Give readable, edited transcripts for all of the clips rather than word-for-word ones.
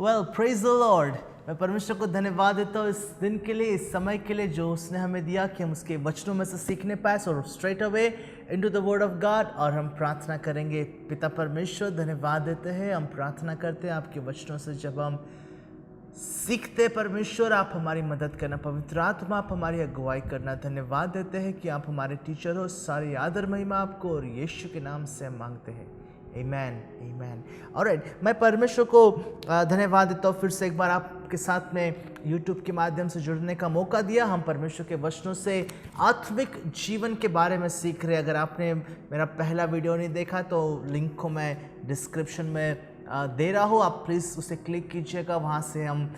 Well praise the Lord. मैं परमेश्वर को धन्यवाद देता हूँ इस दिन के लिए, इस समय के लिए जो उसने हमें दिया कि हम उसके वचनों में से सीखने पाए। So straight away into the word of God और हम प्रार्थना करेंगे। पिता परमेश्वर धन्यवाद देते हैं, हम प्रार्थना करते हैं आपके वचनों से जब हम सीखते परमेश्वर आप हमारी मदद करना, पवित्र आत्मा आप हमारी अगुवाई करना। धन्यवाद देते हैं कि आप हमारे टीचर हो। सारी आदर महिमा आपको और यीशु के नाम से हम मांगते हैं। आमेन आमेन। ऑलराइट, मैं परमेश्वर को धन्यवाद देता हूँ फिर से एक बार आपके साथ में यूट्यूब के माध्यम से जुड़ने का मौका दिया। हम परमेश्वर के वचनों से आत्मिक जीवन के बारे में सीख रहे हैं। अगर आपने मेरा पहला वीडियो नहीं देखा तो लिंक को मैं डिस्क्रिप्शन में दे रहा हूँ, आप प्लीज़ उसे क्लिक कीजिएगा। वहाँ से हम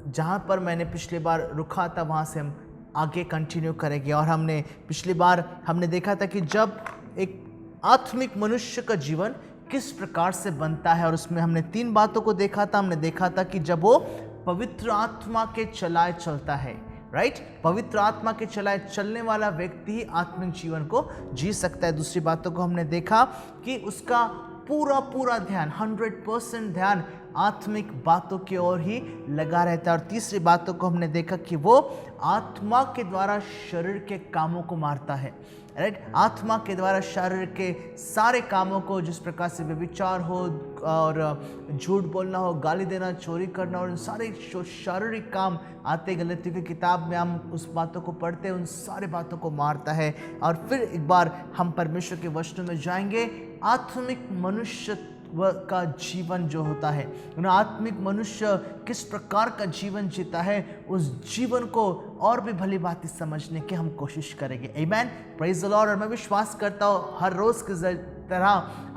जहाँ पर मैंने पिछली बार रुका था वहाँ से हम आगे कंटिन्यू करेंगे। और हमने पिछली बार हमने देखा था कि जब एक आत्मिक मनुष्य का जीवन किस प्रकार से बनता है, और उसमें हमने 3 बातों को देखा था। हमने देखा था कि जब वो पवित्र आत्मा के चलाए चलता है, राइट, पवित्र आत्मा के चलाए चलने वाला व्यक्ति ही आत्मिक जीवन को जी सकता है। दूसरी बातों को हमने देखा कि उसका पूरा ध्यान 100% ध्यान आत्मिक बातों की ओर ही लगा रहता है। और तीसरी बातों को हमने देखा कि वो आत्मा के द्वारा शरीर के कामों को मारता है, राइट, आत्मा के द्वारा शरीर के सारे कामों को, जिस प्रकार से व्यभिचार हो और झूठ बोलना हो, गाली देना, चोरी करना और उन सारे शारीरिक काम आते गलतियों की किताब में हम उस बातों को पढ़ते हैं, उन सारे बातों को मारता है। और फिर एक बार हम परमेश्वर के वचनों में जाएंगे। आत्मिक मनुष्य का जीवन जो होता है, आत्मिक मनुष्य किस प्रकार का जीवन जीता है, उस जीवन को और भी भली बात समझने की हम कोशिश करेंगे। आमेन, प्रेज द लॉर्ड। और मैं विश्वास करता हूँ हर रोज की तरह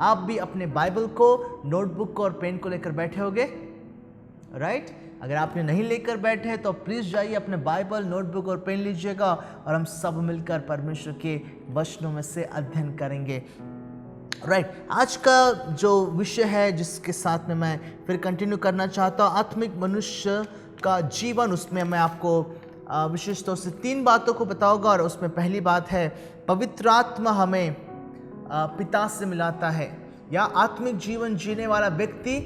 आप भी अपने बाइबल को, नोटबुक को और पेन को लेकर बैठे होंगे, राइट। अगर आपने नहीं लेकर बैठे हैं तो प्लीज़ जाइए, अपने बाइबल, नोटबुक और पेन लीजिएगा और हम सब मिलकर परमेश्वर के वचनों में से अध्ययन करेंगे। राइट, आज का जो विषय है जिसके साथ में मैं फिर कंटिन्यू करना चाहता हूँ, आत्मिक मनुष्य का जीवन। उसमें मैं आपको विशेष तौर से 3 बातों को बताऊंगा। और उसमें पहली बात है, पवित्र आत्मा हमें पिता से मिलाता है, या आत्मिक जीवन जीने वाला व्यक्ति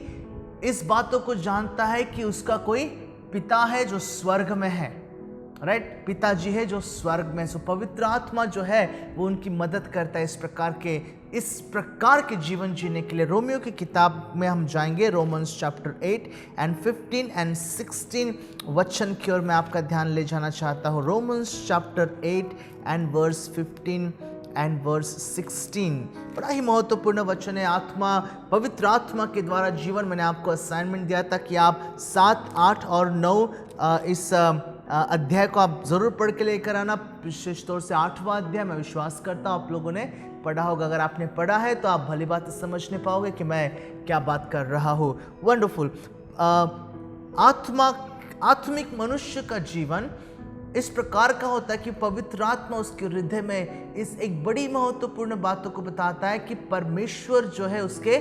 इस बातों को जानता है कि उसका कोई पिता है जो स्वर्ग में है, राइट, पिताजी है जो स्वर्ग में। सो पवित्र आत्मा जो है वो उनकी मदद करता है इस प्रकार के जीवन जीने के लिए। रोमियो की किताब में हम जाएंगे, रोमन्स चैप्टर 8 एंड 15 एंड 16 वचन की ओर मैं आपका ध्यान ले जाना चाहता हूँ। Romans chapter 8 and verse 15 and verse 16 बड़ा ही महत्वपूर्ण वचन है। आत्मा, पवित्र आत्मा के द्वारा जीवन। मैंने आपको असाइनमेंट दिया था कि आप 7, 8 और 9 इस अध्याय को आप जरूर पढ़ के लेकर आना, विशेष तौर से 8वां अध्याय। मैं विश्वास करता हूँ आप लोगों ने पढ़ा होगा। अगर आपने पढ़ा है तो आप भली बात समझने पाओगे कि मैं क्या बात कर रहा हूँ। वंडरफुल। आत्मिक मनुष्य का जीवन इस प्रकार का होता है कि पवित्र आत्मा उसके हृदय में इस एक बड़ी महत्वपूर्ण बातों को बताता है कि परमेश्वर जो है उसके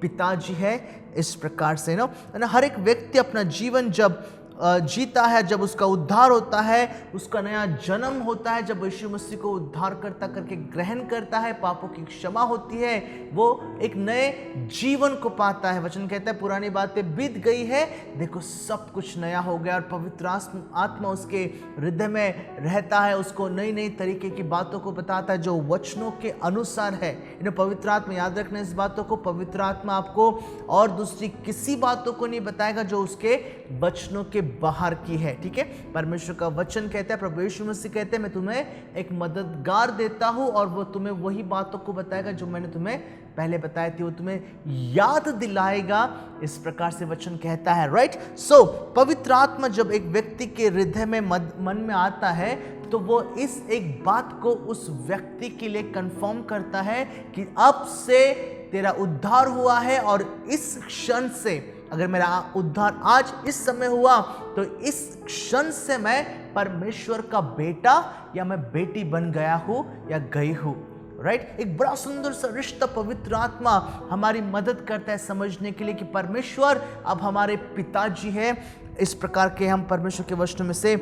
पिताजी है। इस प्रकार से ना हर एक व्यक्ति अपना जीवन जब जीता है, जब उसका उद्धार होता है, उसका नया जन्म होता है, जब यीशु मसीह को उद्धारकर्ता करके ग्रहण करता है, पापों की क्षमा होती है, वो एक नए जीवन को पाता है। वचन कहता है पुरानी बातें बीत गई है, देखो सब कुछ नया हो गया। और पवित्र आत्मा उसके हृदय में रहता है, उसको नई नई तरीके की बातों को बताता है जो वचनों के अनुसार है। पवित्र आत्मा, याद रखना इस बातों को, पवित्र आत्मा आपको और दूसरी किसी बातों को नहीं बताएगा जो उसके वचनों के बाहर की है, ठीक है। परमेश्वर का वचन कहता है, प्रभु यीशु मसीह कहते हैं, मैं तुम्हें एक मददगार देता हूं और वो तुम्हें वही बातों को बताएगा जो मैंने तुम्हें पहले बताई थी, वो तुम्हें याद दिलाएगा। इस प्रकार से वचन कहता है, राइट। सो पवित्र आत्मा जब एक व्यक्ति के हृदय में मन में आता है तो वो इस एक बात को उस व्यक्ति के लिए कंफर्म करता है कि अब से तेरा उद्धार हुआ है, और इस क्षण से, अगर मेरा उद्धार आज इस समय हुआ तो इस क्षण से मैं परमेश्वर का बेटा या मैं बेटी बन गया हूं या गई हूं, राइट। एक बड़ा सुंदर सा रिश्ता पवित्र आत्मा हमारी मदद करता है समझने के लिए कि परमेश्वर अब हमारे पिताजी है। इस प्रकार के हम परमेश्वर के वचनों में से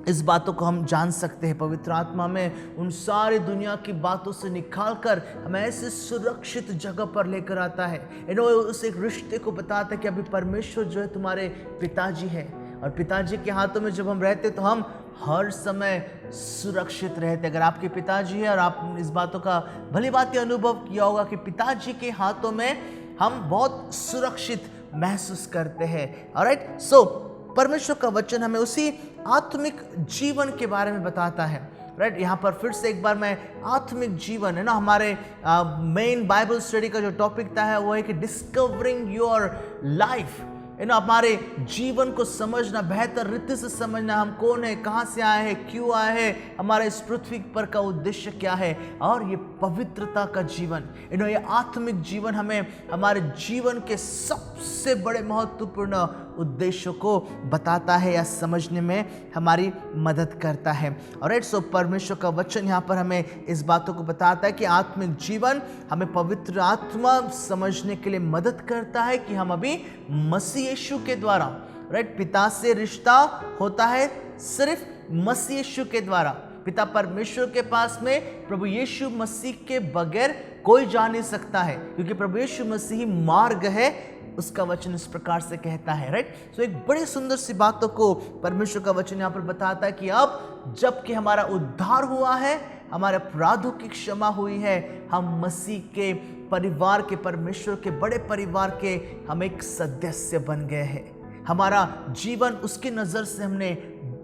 इस बातों को हम जान सकते हैं। पवित्र आत्मा में उन सारी दुनिया की बातों से निकाल कर हमें ऐसे सुरक्षित जगह पर लेकर आता है। उस एक रिश्ते को बताता है कि अभी परमेश्वर जो है तुम्हारे पिताजी है, और पिताजी के हाथों में जब हम रहते तो हम हर समय सुरक्षित रहते। अगर आपके पिताजी है और आप इस बातों का भली बात अनुभव किया होगा कि पिताजी के हाथों में हम बहुत सुरक्षित महसूस करते हैं। ऑलराइट, सो परमेश्वर का वचन हमें उसी आत्मिक जीवन के बारे में बताता है। राइट, यहाँ पर फिर से एक बार मैं आत्मिक जीवन है ना, हमारे मेन बाइबल स्टडी का जो टॉपिक था है वो है कि डिस्कवरिंग योर लाइफ। हमारे जीवन को समझना, बेहतर रीति से समझना, हम कौन है, कहाँ से आए हैं, क्यों आए हैं, हमारे इस पृथ्वी पर का उद्देश्य क्या है, और ये पवित्रता का जीवन, ये आत्मिक जीवन हमें हमारे जीवन के सबसे बड़े महत्वपूर्ण उद्देश्यों को बताता है या समझने में हमारी मदद करता है। और सो परमेश्वर का वचन यहाँ पर हमें इस बातों को बताता है कि आत्मिक जीवन हमें पवित्र आत्मा समझने के लिए मदद करता है कि हम अभी मसीह यीशु के द्वारा, राइट, पिता से रिश्ता होता है सिर्फ मसीह यीशु के द्वारा। पिता परमेश्वर के पास में प्रभु यीशु मसीह के बगैर कोई जा नहीं सकता है, क्योंकि प्रभु यीशु मसीह ही मार्ग है, उसका वचन इस प्रकार से कहता है। राइट, सो एक बड़ी सुंदर सी बातों को परमेश्वर का वचन यहाँ पर बताता है कि अब जबकि हमारा उद्धार हुआ है, हमारे अपराधों की क्षमा हुई है, हम मसीह के परिवार के, परमेश्वर के बड़े परिवार के हम एक सदस्य बन गए हैं। हमारा जीवन उसकी नज़र से हमने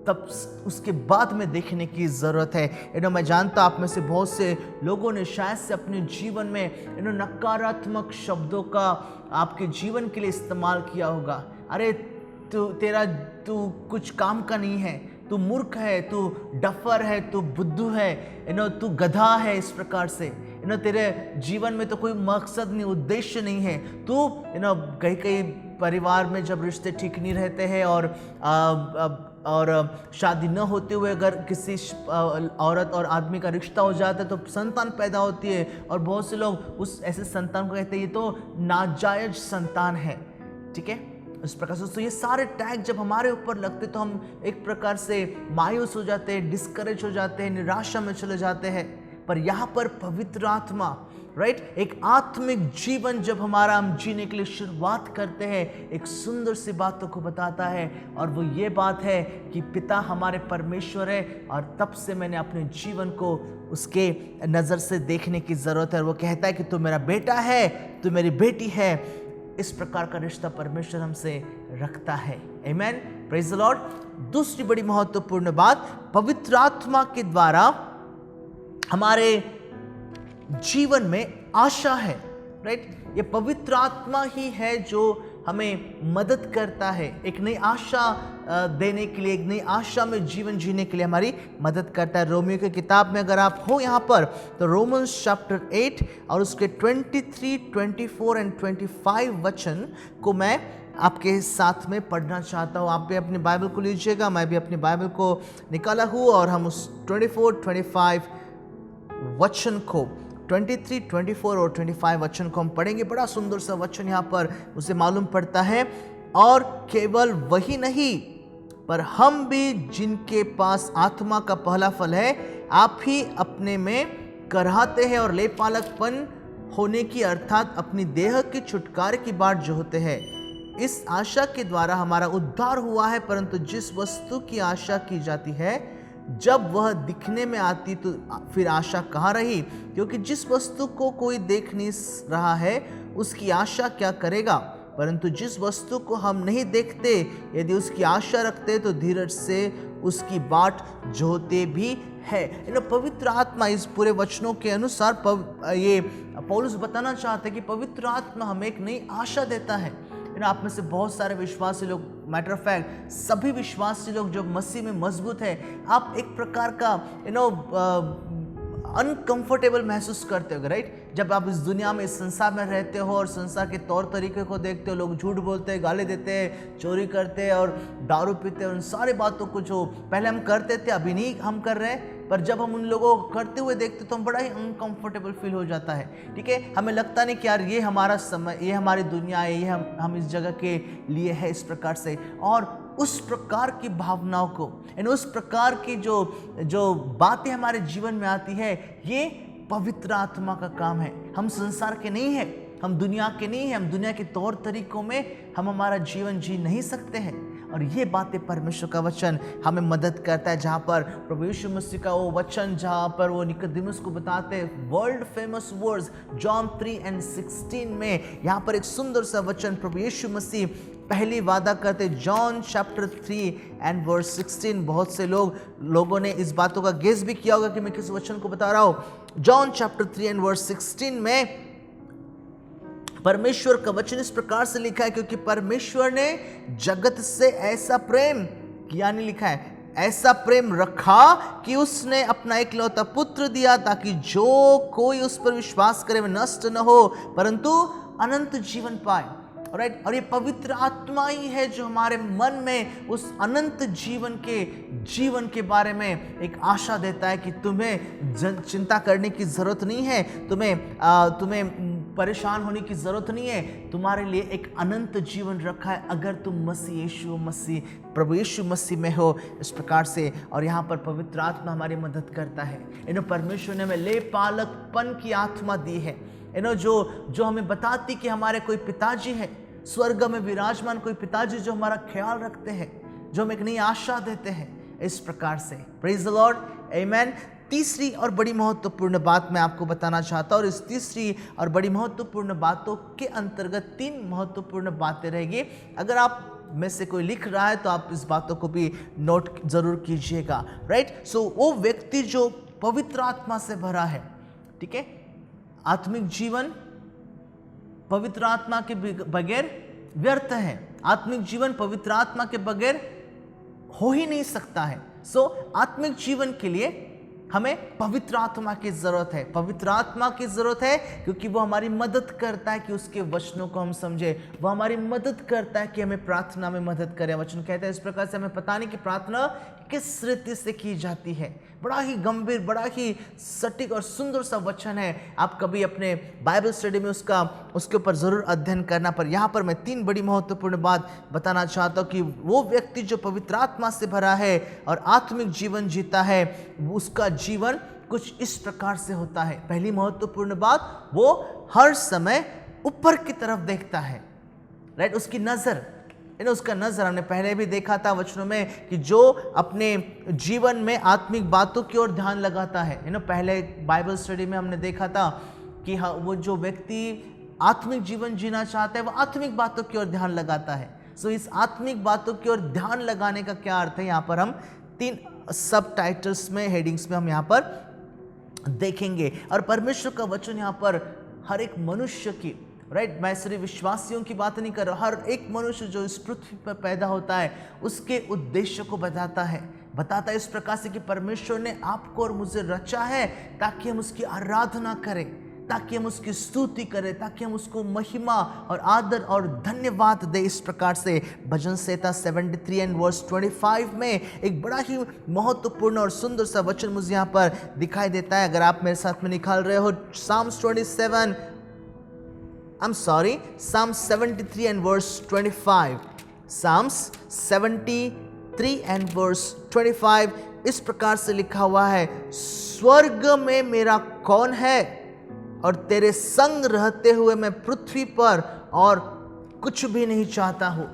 तब उसके बाद में देखने की ज़रूरत है। मैं जानता आप में से बहुत से लोगों ने शायद से अपने जीवन में नकारात्मक शब्दों का आपके जीवन के लिए इस्तेमाल किया होगा। अरे तू कुछ काम का नहीं है, तू मूर्ख है, तू डफर है, तू बुद्धू है, तू गधा है, इस प्रकार से तेरे जीवन में तो कोई मकसद नहीं, उद्देश्य नहीं है। तू कई परिवार में जब रिश्ते ठीक नहीं रहते हैं और शादी न होते हुए अगर किसी औरत और आदमी का रिश्ता हो जाता है तो संतान पैदा होती है, और बहुत से लोग उस ऐसे संतान को कहते हैं ये तो नाजायज संतान है। ठीक है, इस प्रकार से तो ये सारे टैग जब हमारे ऊपर लगते तो हम एक प्रकार से मायूस हो जाते हैं, डिस्करेज हो जाते हैं, निराशा में चले जाते हैं। पर यहाँ पर पवित्र आत्मा, राइट, एक आत्मिक जीवन जब हमारा हम जीने के लिए शुरुआत करते हैं, एक सुंदर सी बातों को बताता है, और वो ये बात है कि पिता हमारे परमेश्वर है, और तब से मैंने अपने जीवन को उसके नज़र से देखने की ज़रूरत है। और वो कहता है कि तू मेरा बेटा है, तू मेरी बेटी है। इस प्रकार का रिश्ता परमेश्वर हमसे रखता है। आमेन, प्रेज द लॉर्ड। दूसरी बड़ी महत्वपूर्ण बात, पवित्र आत्मा के द्वारा हमारे जीवन में आशा है। राइट, ये पवित्र आत्मा ही है जो हमें मदद करता है, एक नई आशा देने के लिए, एक नई आशा में जीवन जीने के लिए हमारी मदद करता है। रोमियो की किताब में अगर आप हो यहाँ पर, तो रोमन्स चैप्टर 8 और उसके 23, 24 एंड 25 वचन को मैं आपके साथ में पढ़ना चाहता हूँ। आप भी अपनी बाइबल को लीजिएगा, मैं भी अपनी बाइबल को निकाला हूँ, और हम उस 24, 25 वचन को, 23, 24 और 25 वचन को हम पढ़ेंगे। बड़ा सुंदर सा वचन यहाँ पर उसे मालूम पड़ता है, और केवल वही नहीं पर हम भी जिनके पास आत्मा का पहला फल है, आप ही अपने में कराहते हैं और लेपालकपन होने की, अर्थात अपनी देह की छुटकारे की बाट जो होते हैं। इस आशा के द्वारा हमारा उद्धार हुआ है, परंतु जिस वस्तु की आशा की जाती है जब वह दिखने में आती तो फिर आशा कहाँ रही, क्योंकि जिस वस्तु को कोई देख नहीं रहा है उसकी आशा क्या करेगा। परंतु जिस वस्तु को हम नहीं देखते, यदि उसकी आशा रखते तो धीरज से उसकी बाट जोते भी है। पवित्र आत्मा, इस पूरे वचनों के अनुसार ये पौलुस बताना चाहते हैं कि पवित्र आत्मा हमें एक नई आशा देता है। आप में से बहुत सारे विश्वासी लोग, मैटर ऑफ फैक्ट सभी विश्वासी लोग जो मसीह में मजबूत है, आप एक प्रकार का अनकंफर्टेबल महसूस करते हो। राइट, जब आप इस दुनिया में, इस संसार में रहते हो और संसार के तौर तरीके को देखते हो, लोग झूठ बोलते हैं, गाली देते हैं, चोरी करते हैं और दारू पीते हैं, उन सारी बातों को जो पहले हम करते थे अभी नहीं हम कर रहे हैं, पर जब हम उन लोगों को करते हुए देखते तो हम बड़ा ही अनकंफर्टेबल फील हो जाता है। ठीक है, हमें लगता नहीं कि यार ये हमारा समय, ये हमारी दुनिया है, ये हम इस जगह के लिए है इस प्रकार से। और उस प्रकार की भावनाओं को, उस प्रकार की जो बातें हमारे जीवन में आती है, ये पवित्र आत्मा का काम है। हम संसार के नहीं है, हम दुनिया के नहीं है, हम दुनिया के तौर तरीकों में हम हमारा जीवन जी नहीं सकते हैं। और ये बातें परमेश्वर का वचन हमें मदद करता है, जहाँ पर प्रभु यीशु मसीह का वो वचन, जहाँ पर वो निकोदेमुस को बताते हैं वर्ल्ड फेमस वर्ड्स जॉन 3:16 में, यहाँ पर एक सुंदर सा वचन प्रभु यीशु मसीह पहली वादा करते, जॉन चैप्टर 3:16। बहुत से लोगों ने इस बातों का गेस भी किया होगा कि मैं किस वचन को बता रहा हूँ। जॉन चैप्टर 3:16 में परमेश्वर का वचन इस प्रकार से लिखा है, क्योंकि परमेश्वर ने जगत से ऐसा प्रेम किया, नहीं लिखा है ऐसा प्रेम रखा कि उसने अपना एकलौता पुत्र दिया, ताकि जो कोई उस पर विश्वास करे वह नष्ट न हो परंतु अनंत जीवन पाए। राइट, और ये पवित्र आत्मा ही है जो हमारे मन में उस अनंत जीवन के बारे में एक आशा देता है कि तुम्हें चिंता करने की जरूरत नहीं है, तुम्हें परेशान होने की जरूरत नहीं है, तुम्हारे लिए एक अनंत जीवन रखा है अगर तुम प्रभु यीशु मसीह में हो, इस प्रकार से। और यहाँ पर पवित्र आत्मा हमारी मदद करता है। परमेश्वर ने हमें ले पालकपन की आत्मा दी है, जो हमें बताती कि हमारे कोई पिताजी है स्वर्ग में विराजमान, कोई पिताजी जो हमारा ख्याल रखते हैं, जो हमें एक नई आशा देते हैं, इस प्रकार से। प्रेज द लॉर्ड, आमेन। तीसरी और बड़ी महत्वपूर्ण बात मैं आपको बताना चाहता हूँ, और इस तीसरी और बड़ी महत्वपूर्ण बातों के अंतर्गत 3 महत्वपूर्ण बातें रहेगी। अगर आप में से कोई लिख रहा है तो आप इस बातों को भी नोट जरूर कीजिएगा। राइट, सो वो व्यक्ति जो पवित्र आत्मा से भरा है, ठीक है, आत्मिक जीवन पवित्र आत्मा के बगैर व्यर्थ है। आत्मिक जीवन पवित्र आत्मा के बगैर हो ही नहीं सकता है। सो आत्मिक जीवन के लिए हमें पवित्र आत्मा की जरूरत है। पवित्र आत्मा की जरूरत है क्योंकि वो हमारी मदद करता है कि उसके वचनों को हम समझे। वो हमारी मदद करता है कि हमें प्रार्थना में मदद करे। वचन कहता है इस प्रकार से हमें पता नहीं कि प्रार्थना किस रीति से की जाती है। बड़ा ही गंभीर, बड़ा ही सटीक और सुंदर सा वचन है। आप कभी अपने बाइबल स्टडी में उसके ऊपर जरूर अध्ययन करना। पर यहाँ पर मैं 3 बड़ी महत्वपूर्ण बात बताना चाहता हूँ कि वो व्यक्ति जो पवित्र आत्मा से भरा है और आत्मिक जीवन जीता है, उसका जीवन कुछ इस प्रकार से होता है। पहली महत्वपूर्ण बात, वो हर समय ऊपर की तरफ देखता है। राइट, उसकी नजर, उसका नजर हमने पहले भी देखा था वचनों में कि जो अपने जीवन में आत्मिक बातों की ओर ध्यान लगाता है। पहले बाइबल स्टडी में हमने देखा था कि वो जो व्यक्ति आत्मिक जीवन जीना चाहता है वो आत्मिक बातों की ओर ध्यान लगाता है। सो इस आत्मिक बातों की ओर ध्यान लगाने का क्या अर्थ है, यहाँ पर हम 3 सब टाइटल्स में, हेडिंग्स में हम यहाँ पर देखेंगे। और परमेश्वर का वचन यहाँ पर हर एक मनुष्य की, राइट, मैं सिर्फ विश्वासियों की बात नहीं कर रहा, हर एक मनुष्य जो इस पृथ्वी पर पैदा होता है उसके उद्देश्य को बताता है इस प्रकार से कि परमेश्वर ने आपको और मुझे रचा है ताकि हम उसकी आराधना करें, ताकि हम उसकी स्तुति करें, ताकि हम उसको महिमा और आदर और धन्यवाद दें। इस प्रकार से भजन संहिता 73:25 में एक बड़ा ही महत्वपूर्ण और सुंदर सा वचन मुझे यहाँ पर दिखाई देता है। अगर आप मेरे साथ में निकाल रहे हो, Psalm 73:25, Psalms 73:25 इस प्रकार से लिखा हुआ है, स्वर्ग में मेरा कौन है और तेरे संग रहते हुए मैं पृथ्वी पर और कुछ भी नहीं चाहता हूं।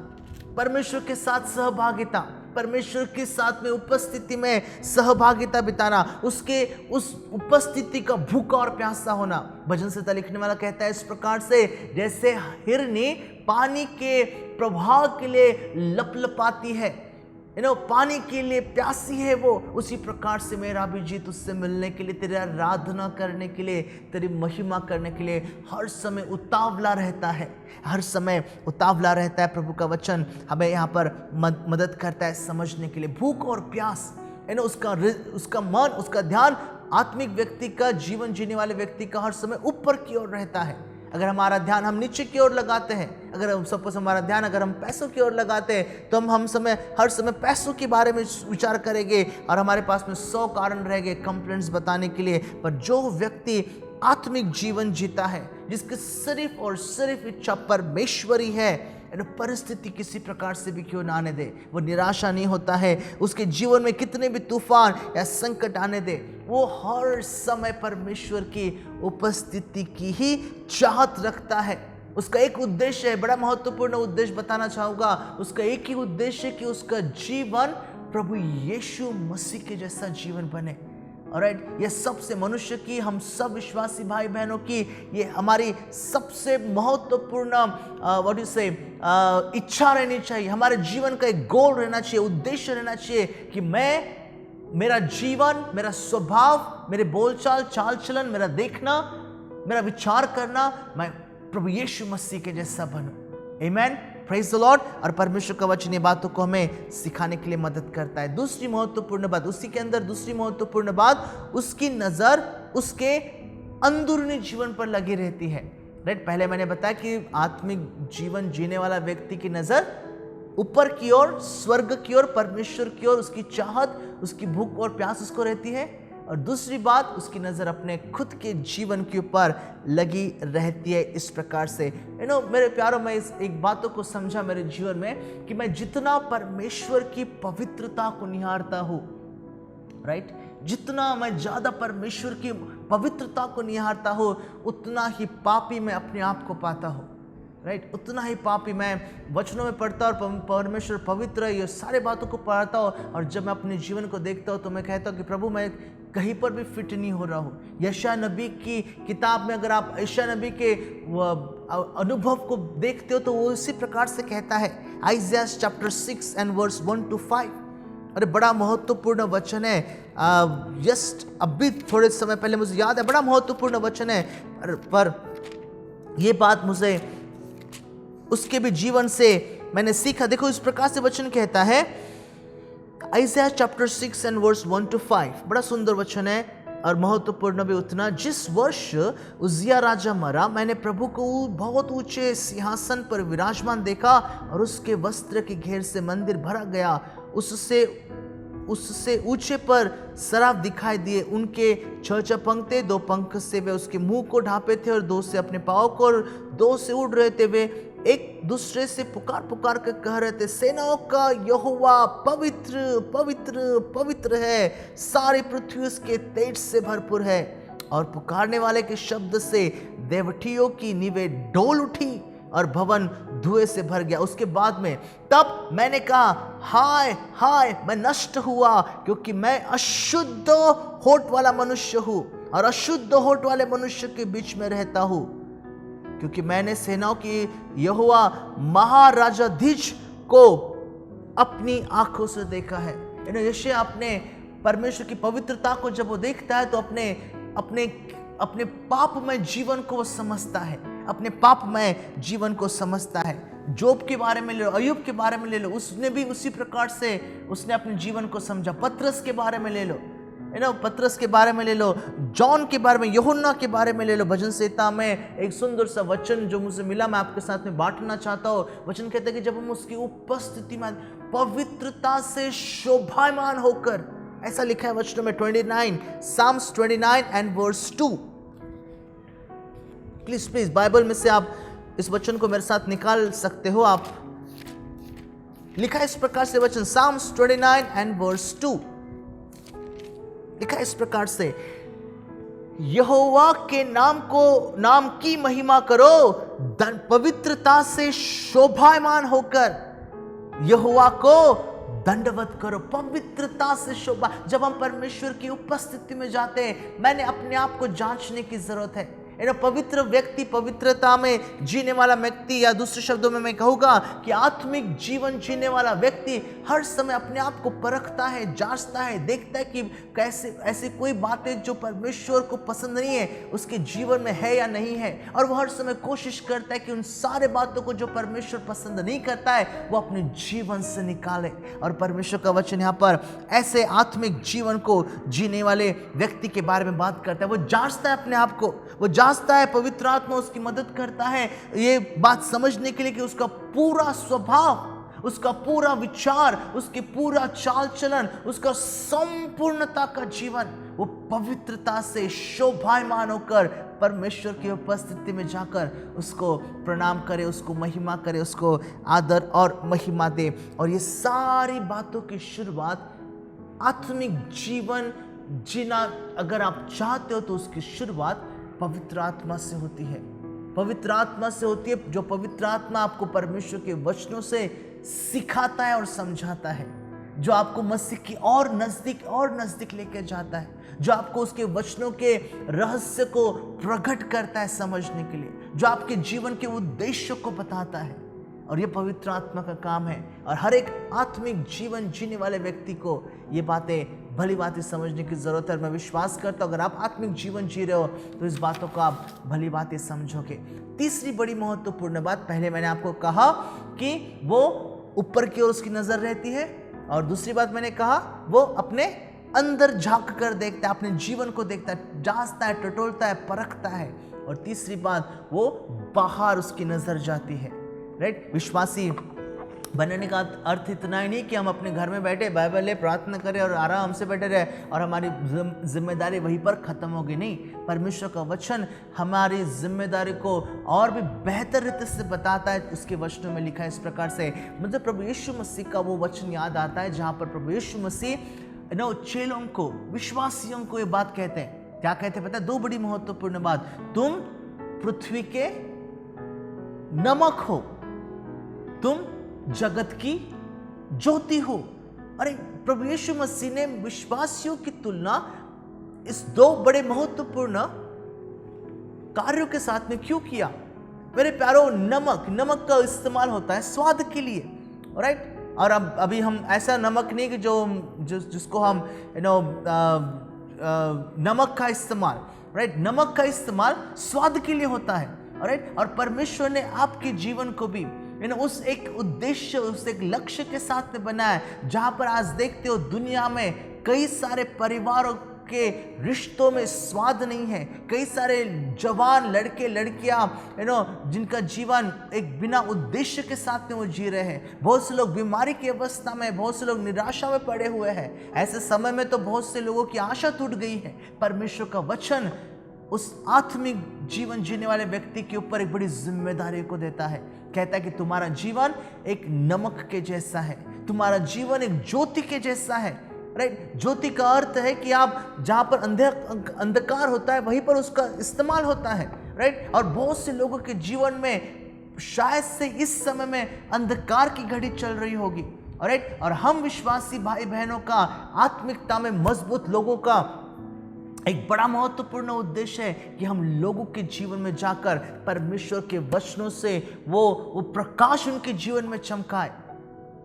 परमेश्वर के साथ सहभागिता, परमेश्वर के साथ में उपस्थिति में सहभागिता बिताना, उसके उस उपस्थिति का भूखा और प्यासा होना। भजन संहिता लिखने वाला कहता है इस प्रकार से, जैसे हिरनी पानी के प्रवाह के लिए लपलपाती है, पानी के लिए प्यासी है वो, उसी प्रकार से मेरा भी जी तुझसे मिलने के लिए, तेरी आराधना करने के लिए, तेरी महिमा करने के लिए हर समय उतावला रहता है। हर समय उतावला रहता है। प्रभु का वचन हमें यहाँ पर मदद करता है समझने के लिए। भूख और प्यास, उसका मन, उसका ध्यान आत्मिक व्यक्ति का, जीवन जीने वाले व्यक्ति का हर समय ऊपर की ओर रहता है। अगर हमारा ध्यान हम नीचे की ओर लगाते हैं, अगर हम सपोज हमारा ध्यान अगर हम पैसों की ओर लगाते हैं, तो हम हर समय पैसों के बारे में विचार करेंगे और हमारे पास में 100 कारण रहेंगे कंप्लेंट्स बताने के लिए। पर जो व्यक्ति आत्मिक जीवन जीता है, जिसकी सिर्फ और सिर्फ इच्छा परमेश्वरी है, परिस्थिति किसी प्रकार से भी क्यों ना आने दे, वो निराशा नहीं होता है। उसके जीवन में कितने भी तूफान या संकट आने दे, वो हर समय परमेश्वर की उपस्थिति की ही चाहत रखता है। उसका एक उद्देश्य है, बड़ा महत्वपूर्ण उद्देश्य बताना चाहूँगा। उसका एक ही उद्देश्य है कि उसका जीवन प्रभु यीशु मसीह के जैसा जीवन बने। ऑलराइट, ये सबसे मनुष्य की, हम सब विश्वासी भाई बहनों की ये हमारी सबसे महत्वपूर्ण व्हाट यू से इच्छा रहनी चाहिए। हमारे जीवन का एक गोल रहना चाहिए, उद्देश्य रहना चाहिए कि मेरा जीवन, मेरा स्वभाव, मेरे बोलचाल, चाल चलन, मेरा देखना, मेरा विचार करना, मैं प्रभु यीशु मसीह के जैसा बनूं। आमेन, प्रेज द लॉर्ड। और परमेश्वर का वचन ये बातों को हमें सिखाने के लिए मदद करता है। दूसरी महत्वपूर्ण बात, उसी के अंदर दूसरी महत्वपूर्ण बात, उसकी नजर उसके अंदरूनी जीवन पर लगी रहती है। राइट, पहले मैंने बताया कि आत्मिक जीवन जीने वाला व्यक्ति की नजर ऊपर की ओर, स्वर्ग की ओर, परमेश्वर की ओर, उसकी चाहत, उसकी भूख और प्यास उसको रहती है। और दूसरी बात, उसकी नजर अपने खुद के जीवन के ऊपर लगी रहती है। इस प्रकार से मेरे प्यारों, मैं इस एक बातों को समझा मेरे जीवन में कि मैं जितना परमेश्वर की पवित्रता को निहारता हूँ, राइट, जितना मैं ज्यादा परमेश्वर की पवित्रता को निहारता हूँ, उतना ही पापी मैं अपने आप को पाता हूँ। राइट, उतना ही पापी मैं वचनों में पढ़ता और परमेश्वर पवित्र है, ये सारे बातों को पढ़ता हूँ। और जब मैं अपने जीवन को देखता हूँ तो मैं कहता हूँ कि प्रभु, मैं कहीं पर भी फिट नहीं हो रहा हूँ। यशायाह नबी की किताब में अगर आप यशायाह नबी के अनुभव को देखते हो तो वो इसी प्रकार से कहता है। Isaiah chapter 6 and verse 1 to 5। अरे बड़ा महत्वपूर्ण वचन है। जस्ट अभी थोड़े समय पहले मुझे याद है, बड़ा महत्वपूर्ण वचन है, पर ये बात मुझे उसके भी जीवन से मैंने सीखा। देखो, इस प्रकार से वचन कहता है, Isaiah chapter 6 and verse 1 to 5। बड़ा सुंदर वचन है और महत्वपूर्ण भी उतना। जिस वर्ष उज्जिया राजा मरा, मैंने प्रभु को बहुत ऊंचे सिंहासन पर विराजमान देखा और उसके वस्त्र की घेर से मंदिर भरा गया। उससे ऊंचे पर सराफ दिखाई दिए। उनके 6 पंख, 2 पंख से वे उसके मुंह को ढांपे थे और 2 से अपने पाँव को, और 2 से उड़ रहे थे। वे एक दूसरे से पुकार पुकार कर कह रहे थे, सेनाओं का यहोवा पवित्र पवित्र पवित्र है, सारी पृथ्वी उसके तेज से भरपूर है। और पुकारने वाले के शब्द से देवटियों की नींवें डोल उठी और भवन धुएं से भर गया। उसके बाद में तब मैंने कहा, हाय हाय, मैं नष्ट हुआ, क्योंकि मैं अशुद्ध होठ वाला मनुष्य हूँ और अशुद्ध होठ वाले मनुष्य के बीच में रहता हूँ, क्योंकि मैंने सेनाओं की यहोवा महाराजाधीश को अपनी आंखों से देखा है। यशायाह अपने परमेश्वर की पवित्रता को जब वो देखता है तो अपने पापमय जीवन को वो समझता है, अपने पापमय जीवन को समझता है। जोब के बारे में ले लो, अय्यूब के बारे में ले लो, उसने भी उसी प्रकार से उसने अपने जीवन को समझा। पतरस के बारे में ले लो, पतरस के बारे में ले लो, जॉन के बारे में, यूहन्ना के बारे में ले लो। भजन संहिता में एक सुंदर सा वचन जो मुझे मिला, मैं आपके साथ में बांटना चाहता हूँ। वचन कहता है कि जब हम उसकी उपस्थिति में पवित्रता से शोभायमान होकर, ऐसा लिखा है वचनों में 29, Psalms 29 and verse 2। Please Bible में से आप इस वचन को मेरे साथ निकाल सकते हो आप। लिखा है इस प्रकार से वचन, साम्स 29 एंड वर्स 2। लिखा है इस प्रकार से, यहोवा के नाम की महिमा करो, पवित्रता से शोभायमान होकर यहोवा को दंडवत करो। पवित्रता से शोभा, जब हम परमेश्वर की उपस्थिति में जाते हैं, मैंने अपने आप को जांचने की जरूरत है। पवित्र व्यक्ति, पवित्रता में जीने वाला व्यक्ति, या दूसरे शब्दों में मैं कहूँगा कि आत्मिक जीवन जीने वाला व्यक्ति हर समय अपने आप को परखता है, जांचता है, देखता है कि कैसे ऐसी कोई बातें जो परमेश्वर को पसंद नहीं है उसके जीवन में है या नहीं है। और वो हर समय कोशिश करता है कि उन सारे बातों को जो परमेश्वर पसंद नहीं करता है वो अपने जीवन से निकाले। और परमेश्वर का वचन यहाँ पर ऐसे आत्मिक जीवन को जीने वाले व्यक्ति के बारे में बात करता है। वो जांचता है अपने आप को, वो जांचता है, पवित्र आत्मा उसकी मदद करता है ये बात समझने के लिए कि उसका पूरा स्वभाव, उसका पूरा विचार, उसकी पूरा चाल चलन, उसका संपूर्णता का जीवन वो पवित्रता से शोभायमान होकर परमेश्वर की उपस्थिति में जाकर उसको प्रणाम करे, उसको महिमा करे, उसको आदर और महिमा दे। और ये सारी बातों की शुरुआत आत्मिक जीवन जीना अगर आप चाहते हो तो उसकी शुरुआत पवित्र आत्मा से होती है। पवित्र आत्मा से होती है, जो पवित्र आत्मा आपको परमेश्वर के वचनों से सिखाता है और समझाता है, जो आपको मसीह की और नजदीक लेकर जाता है, जो आपको उसके वचनों के रहस्य को प्रकट करता है समझने के लिए, जो आपके जीवन के उद्देश्यों को बताता है। और ये पवित्र आत्मा का काम है। और हर एक आत्मिक जीवन जीने वाले व्यक्ति को ये बातें, भली बातें समझने की जरूरत है। मैं विश्वास करता हूँ अगर आप आत्मिक जीवन जी रहे हो तो इस बातों को आप भली बातें समझोगे। तीसरी बड़ी महत्वपूर्ण बात, पहले मैंने आपको कहा कि वो ऊपर की ओर उसकी नजर रहती है, और दूसरी बात मैंने कहा वो अपने अंदर झांक कर देखता है, अपने जीवन को देखता है, जांचता है, टटोलता है, परखता है। और तीसरी बात वो बाहर उसकी नजर जाती है। राइट, विश्वासी बनने का अर्थ इतना ही नहीं कि हम अपने घर में बैठे बाइबल ले, प्रार्थना करें और आराम से बैठे रहे और हमारी जिम्मेदारी वहीं पर खत्म हो गई। नहीं, परमेश्वर का वचन हमारी जिम्मेदारी को और भी बेहतर रीति से बताता है। उसके वचनों में लिखा है इस प्रकार से, मुझे प्रभु यीशु मसीह का वो वचन याद आता है जहाँ पर प्रभु यीशु मसीह चेलों को, विश्वासियों को ये बात कहते हैं। क्या कहते हैं पता है? दो बड़ी महत्वपूर्ण बात, तुम पृथ्वी के नमक हो, तुम जगत की ज्योति हो। अरे प्रभु यीशु मसीह ने विश्वासियों की तुलना इस दो बड़े महत्वपूर्ण कार्यों के साथ में क्यों किया? मेरे प्यारो, नमक का इस्तेमाल होता है स्वाद के लिए, राइट। और अब अभी हम ऐसा नमक नहीं कि जिसको हम नमक का इस्तेमाल, राइट, नमक का इस्तेमाल स्वाद के लिए होता है, राइट। और परमेश्वर ने आपके जीवन को भी उस एक उद्देश्य, उस एक लक्ष्य के साथ में बनाया है। जहां पर आज देखते हो दुनिया में कई सारे परिवारों के रिश्तों में स्वाद नहीं है, कई सारे जवान लड़के लड़कियां जिनका जीवन एक बिना उद्देश्य के साथ में वो जी रहे हैं। बहुत से लोग बीमारी की अवस्था में, बहुत से लोग निराशा में पड़े हुए हैं। ऐसे समय में तो बहुत से लोगों की आशा टूट गई है। परमेश्वर का वचन उस आत्मिक जीवन जीने वाले व्यक्ति के ऊपर एक बड़ी जिम्मेदारी को देता है। कहता है कि तुम्हारा जीवन एक नमक के जैसा है, तुम्हारा जीवन एक ज्योति के जैसा है, राइट। ज्योति का अर्थ है कि आप जहां पर अंधकार होता है वहीं पर उसका इस्तेमाल होता है, राइट। और बहुत से लोगों के जीवन में शायद से इस समय में अंधकार की घड़ी चल रही होगी, राइट। और हम विश्वासी भाई बहनों का आत्मिकता में मजबूत लोगों का एक बड़ा महत्वपूर्ण उद्देश्य है कि हम लोगों के जीवन में जाकर परमेश्वर के वचनों से वो प्रकाश उनके जीवन में चमकाए।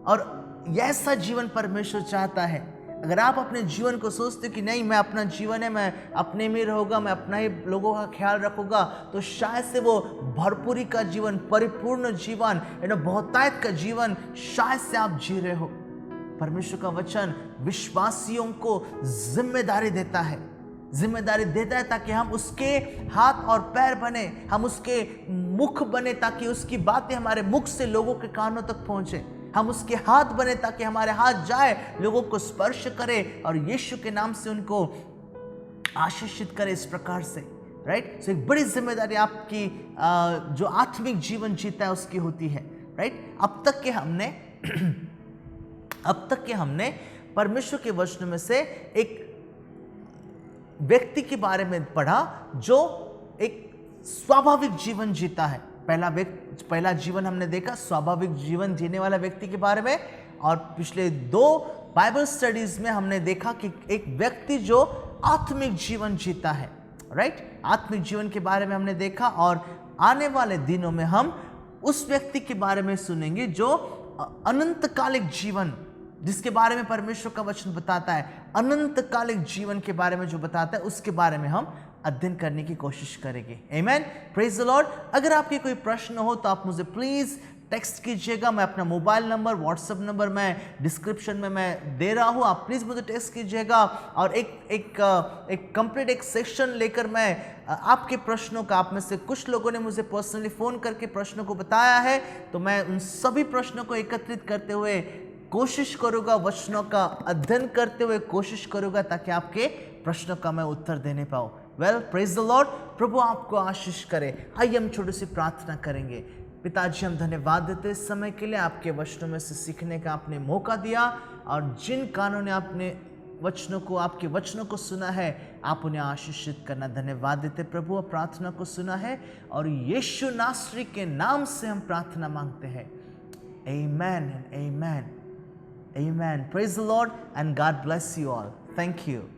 और ऐसा जीवन परमेश्वर चाहता है। अगर आप अपने जीवन को सोचते कि नहीं, मैं अपना जीवन है, मैं अपने में रहूँगा, मैं अपना ही लोगों का ख्याल रखूँगा, तो शायद से वो भरपूरी का जीवन, परिपूर्ण जीवन, बहुतायत का जीवन शायद से आप जी रहे हो। परमेश्वर का वचन विश्वासियों को जिम्मेदारी देता है ताकि हम उसके हाथ और पैर बने, हम उसके मुख बने ताकि उसकी बातें हमारे मुख से लोगों के कानों तक पहुंचे। हम उसके हाथ बने ताकि हमारे हाथ जाए, लोगों को स्पर्श करे और यीशु के नाम से उनको आशीषित करे, इस प्रकार से, राइट। सो एक बड़ी जिम्मेदारी आपकी जो आत्मिक जीवन जीता है उसकी होती है, राइट। अब तक के हमने परमेश्वर के वचन में से एक व्यक्ति के बारे में पढ़ा जो एक स्वाभाविक जीवन जीता है। पहला जीवन हमने देखा स्वाभाविक जीवन जीने वाला व्यक्ति के बारे में, और पिछले 2 बाइबल स्टडीज में हमने देखा कि एक व्यक्ति जो आत्मिक जीवन जीता है, राइट। आत्मिक जीवन के बारे में हमने देखा, और आने वाले दिनों में हम उस व्यक्ति के बारे में सुनेंगे जो अनंतकालिक जीवन, जिसके बारे में परमेश्वर का वचन बताता है, अनंतकालिक जीवन के बारे में जो बताता है, उसके बारे में हम अध्ययन करने की कोशिश करेंगे। आमेन, प्रेज द लॉर्ड। अगर आपके कोई प्रश्न हो तो आप मुझे प्लीज टेक्स्ट कीजिएगा। मैं अपना मोबाइल नंबर, व्हाट्सएप नंबर मैं डिस्क्रिप्शन में मैं दे रहा हूँ, आप प्लीज़ मुझे टेक्स्ट कीजिएगा और एक कंप्लीट एक सेक्शन लेकर मैं आपके प्रश्नों का, आप में से कुछ लोगों ने मुझे पर्सनली फ़ोन करके प्रश्नों को बताया है, तो मैं उन सभी प्रश्नों को एकत्रित करते हुए कोशिश करूँगा, वचनों का अध्ययन करते हुए कोशिश करूँगा ताकि आपके प्रश्नों का मैं उत्तर देने पाऊँ। Well, praise the lord. प्रभु आपको आशीष करे। आइए हम छोटी सी प्रार्थना करेंगे। पिताजी, हम धन्यवाद देते इस समय के लिए, आपके वचनों में से सीखने का आपने मौका दिया और जिन कानों ने आपने वचनों को, आपके वचनों को सुना है, आप उन्हें आशीषित करना। धन्यवाद देते प्रभु, और प्रार्थना को सुना है और यीशु नासरी के नाम से हम प्रार्थना मांगते हैं। Amen and amen. Amen. Praise the Lord and God bless you all. Thank you.